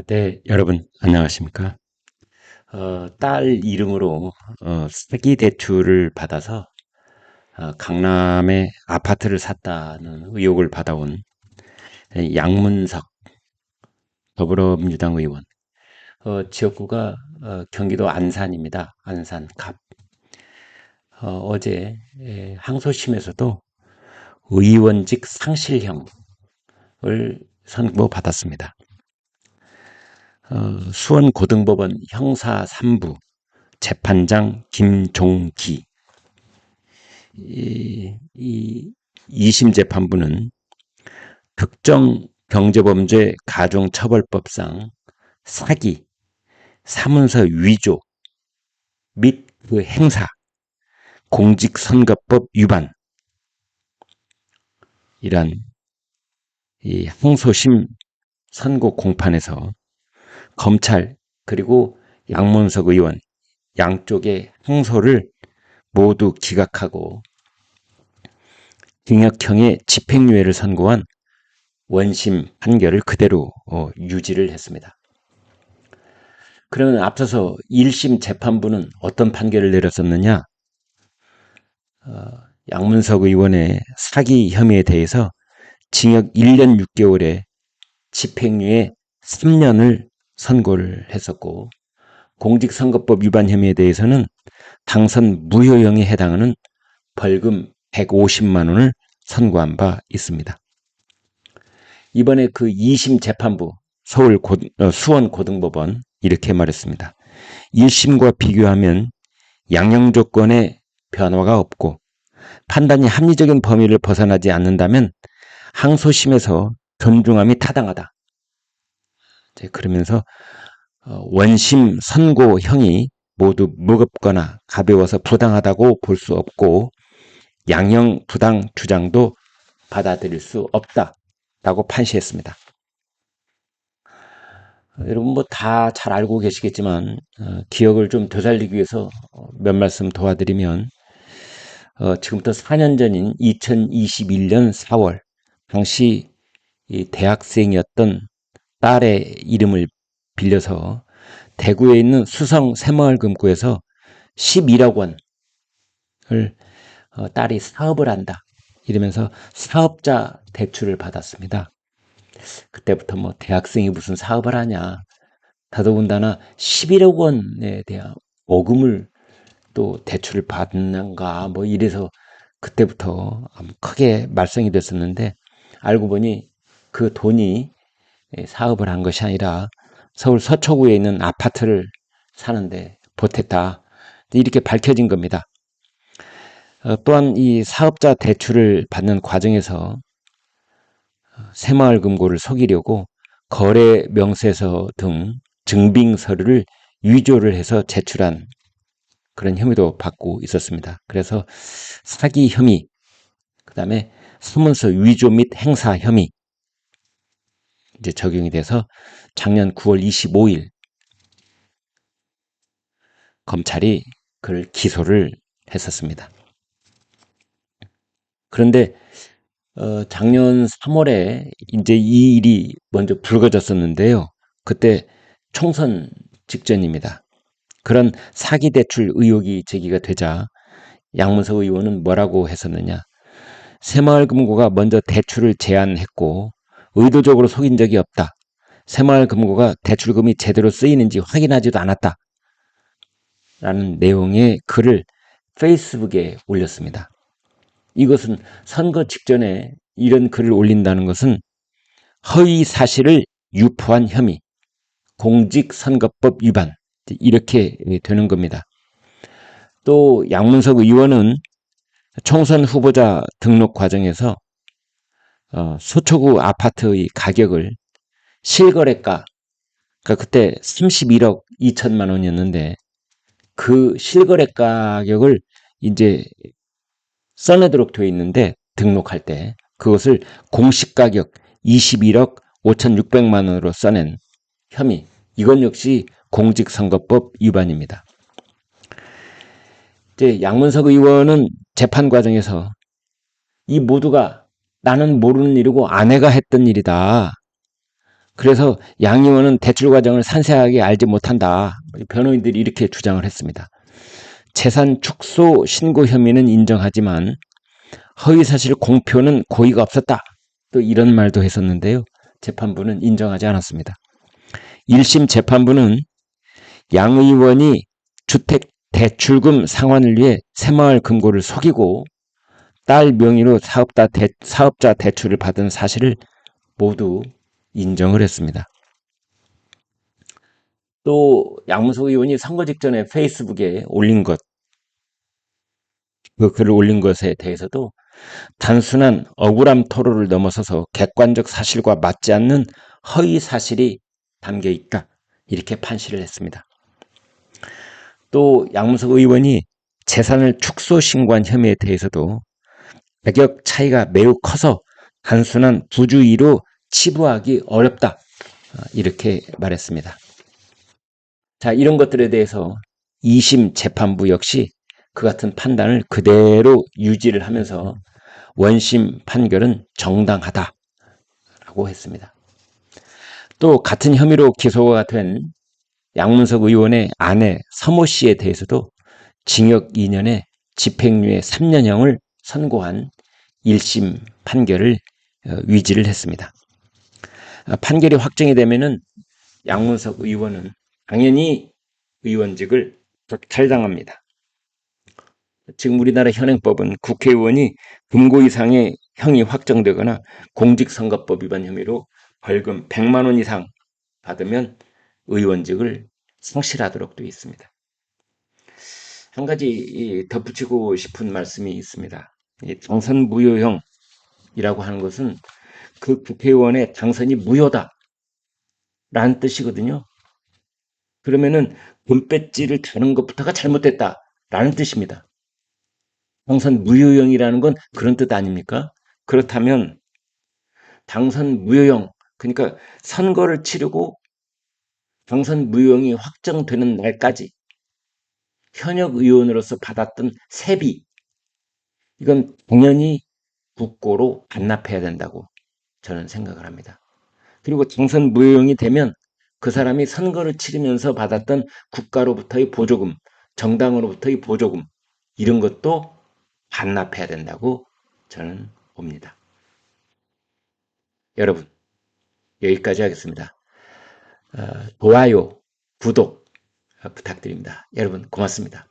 네, 여러분, 안녕하십니까? 딸 이름으로 사기 대출을 받아서 강남에 아파트를 샀다는 의혹을 받아온 양문석 더불어민주당 의원. 지역구가 경기도 안산입니다. 안산 갑. 어제 항소심에서도 의원직 상실형을 선고받았습니다. 수원고등법원 형사 3부 재판장 김종기 이 2심 재판부는 특정 경제범죄 가중처벌법상 사기, 사문서 위조 및 그 행사, 공직선거법 위반 이란 이 항소심 선고 공판에서 검찰 그리고 양문석 의원 양쪽의 항소를 모두 기각하고 징역형의 집행유예를 선고한 원심 판결을 그대로 유지를 했습니다. 그러면 앞서서 1심 재판부는 어떤 판결을 내렸었느냐? 양문석 의원의 사기 혐의에 대해서 징역 1년 6개월에 집행유예 3년을 선고를 했었고, 공직선거법 위반 혐의에 대해서는 당선 무효형에 해당하는 벌금 150만 원을 선고한 바 있습니다. 이번에 그 2심 재판부 수원고등법원 이렇게 말했습니다. 1심과 비교하면 양형 조건에 변화가 없고 판단이 합리적인 범위를 벗어나지 않는다면 항소심에서 존중함이 타당하다. 그러면서 원심 선고형이 모두 무겁거나 가벼워서 부당하다고 볼 수 없고 양형 부당 주장도 받아들일 수 없다라고 판시했습니다. 여러분 뭐 다 잘 알고 계시겠지만 기억을 좀 되살리기 위해서 몇 말씀 도와드리면 지금부터 4년 전인 2021년 4월 당시 이 대학생이었던 딸의 이름을 빌려서 대구에 있는 수성 새마을금고에서 11억 원을 딸이 사업을 한다 이러면서 사업자 대출을 받았습니다. 그때부터 뭐 대학생이 무슨 사업을 하냐, 더더군다나 11억 원에 대한 오금을 또 대출을 받는가 뭐 이래서 그때부터 크게 말썽이 됐었는데, 알고 보니 그 돈이 사업을 한 것이 아니라 서울 서초구에 있는 아파트를 사는데 보탰다 이렇게 밝혀진 겁니다. 또한 이 사업자 대출을 받는 과정에서 새마을금고를 속이려고 거래 명세서 등 증빙 서류를 위조를 해서 제출한 그런 혐의도 받고 있었습니다. 그래서 사기 혐의, 그 다음에 서문서 위조 및 행사 혐의 이제 적용이 돼서 작년 9월 25일 검찰이 그를 기소를 했었습니다. 그런데 작년 3월에 이제 이 일이 먼저 불거졌었는데요. 그때 총선 직전입니다. 그런 사기 대출 의혹이 제기가 되자 양문석 의원은 뭐라고 했었느냐. 새마을금고가 먼저 대출을 제안했고 의도적으로 속인 적이 없다. 새마을금고가 대출금이 제대로 쓰이는지 확인하지도 않았다. 라는 내용의 글을 페이스북에 올렸습니다. 이것은 선거 직전에 이런 글을 올린다는 것은 허위 사실을 유포한 혐의, 공직선거법 위반 이렇게 되는 겁니다. 또 양문석 의원은 총선 후보자 등록 과정에서 서초구 아파트의 가격을 실거래가, 그러니까 그때 31억 2천만 원이었는데 그 실거래 가격을 이제 써내도록 되어 있는데 등록할 때 그것을 공시가격 21억 5,600만 원으로 써낸 혐의, 이건 역시 공직선거법 위반입니다. 이제 양문석 의원은 재판 과정에서 이 모두가 나는 모르는 일이고 아내가 했던 일이다. 그래서 양 의원은 대출 과정을 상세하게 알지 못한다. 변호인들이 이렇게 주장을 했습니다. 재산 축소 신고 혐의는 인정하지만 허위사실 공표는 고의가 없었다. 또 이런 말도 했었는데요. 재판부는 인정하지 않았습니다. 1심 재판부는 양 의원이 주택 대출금 상환을 위해 새마을 금고를 속이고 딸 명의로 사업자 대출을 받은 사실을 모두 인정을 했습니다. 또 양문석 의원이 선거 직전에 페이스북에 올린 것, 그 글을 올린 것에 대해서도 단순한 억울함 토로를 넘어서서 객관적 사실과 맞지 않는 허위 사실이 담겨 있다. 이렇게 판시를 했습니다. 또 양문석 의원이 재산을 축소 신고한 혐의에 대해서도 가격 차이가 매우 커서 단순한 부주의로 치부하기 어렵다. 이렇게 말했습니다. 자, 이런 것들에 대해서 2심 재판부 역시 그 같은 판단을 그대로 유지를 하면서 원심 판결은 정당하다라고 했습니다. 또 같은 혐의로 기소가 된 양문석 의원의 아내 서모 씨에 대해서도 징역 2년에 집행유예 3년형을 선고한 1심 판결을 위지를 했습니다. 판결이 확정이 되면은 양문석 의원은 당연히 의원직을 탈당합니다. 지금 우리나라 현행법은 국회의원이 금고 이상의 형이 확정되거나 공직선거법 위반 혐의로 벌금 100만 원 이상 받으면 의원직을 상실하도록 되어 있습니다. 한 가지 덧붙이고 싶은 말씀이 있습니다. 당선 무효형이라고 하는 것은 그 국회의원의 당선이 무효다 라는 뜻이거든요. 그러면은 돈배지를 다는 것부터가 잘못됐다 라는 뜻입니다. 당선 무효형이라는 건 그런 뜻 아닙니까? 그렇다면 당선 무효형, 그러니까 선거를 치르고 당선 무효형이 확정되는 날까지 현역 의원으로서 받았던 세비, 이건 당연히 국고로 반납해야 된다고 저는 생각을 합니다. 그리고 당선 무효형이 되면 그 사람이 선거를 치르면서 받았던 국가로부터의 보조금, 정당으로부터의 보조금, 이런 것도 반납해야 된다고 저는 봅니다. 여러분, 여기까지 하겠습니다. 좋아요, 구독 부탁드립니다. 여러분 고맙습니다.